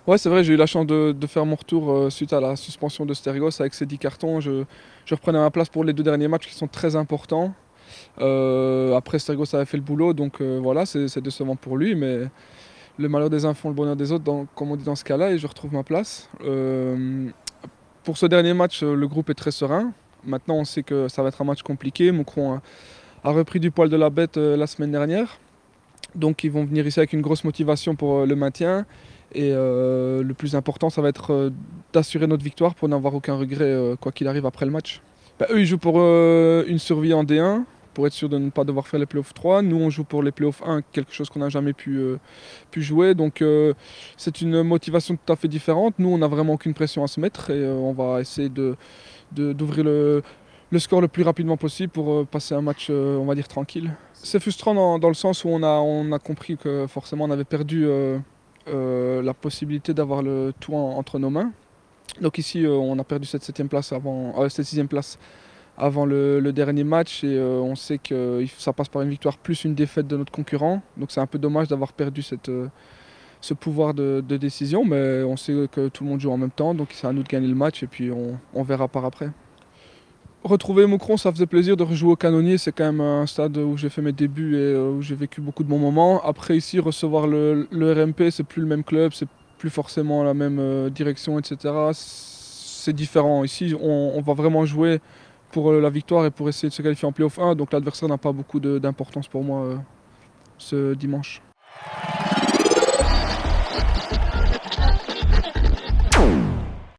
Ouais, c'est vrai, j'ai eu la chance de faire mon retour suite à la suspension de Stergos avec ses 10 cartons. Je reprenais ma place pour les 2 derniers matchs qui sont très importants. Après, Stergos avait fait le boulot, donc voilà, c'est décevant pour lui, mais le malheur des uns font le bonheur des autres, comme on dit dans ce cas-là, et je retrouve ma place. Pour ce dernier match, le groupe est très serein. Maintenant, on sait que ça va être un match compliqué. Moucron a repris du poil de la bête la semaine dernière. Donc ils vont venir ici avec une grosse motivation pour le maintien. Et le plus important, ça va être d'assurer notre victoire pour n'avoir aucun regret quoi qu'il arrive après le match. Bah, eux, ils jouent pour une survie en D1, pour être sûr de ne pas devoir faire les playoffs 3. Nous, on joue pour les playoffs 1, quelque chose qu'on n'a jamais pu jouer. Donc c'est une motivation tout à fait différente. Nous, on n'a vraiment aucune pression à se mettre et on va essayer d'ouvrir le score le plus rapidement possible pour passer un match, on va dire, tranquille. C'est frustrant dans le sens où on a compris que forcément on avait perdu la possibilité d'avoir le tout entre nos mains. Donc ici, on a perdu cette septième place cette sixième place avant le dernier match et on sait que ça passe par une victoire plus une défaite de notre concurrent. Donc c'est un peu dommage d'avoir perdu ce pouvoir de décision, mais on sait que tout le monde joue en même temps, donc c'est à nous de gagner le match et puis on verra par après. Retrouver Moucron, ça faisait plaisir de rejouer au Canonnier. C'est quand même un stade où j'ai fait mes débuts et où j'ai vécu beaucoup de bons moments. Après, ici, recevoir le RMP, c'est plus le même club, c'est plus forcément la même direction, etc. C'est différent. Ici, on va vraiment jouer pour la victoire et pour essayer de se qualifier en Playoff 1. Donc l'adversaire n'a pas beaucoup d'importance pour moi ce dimanche.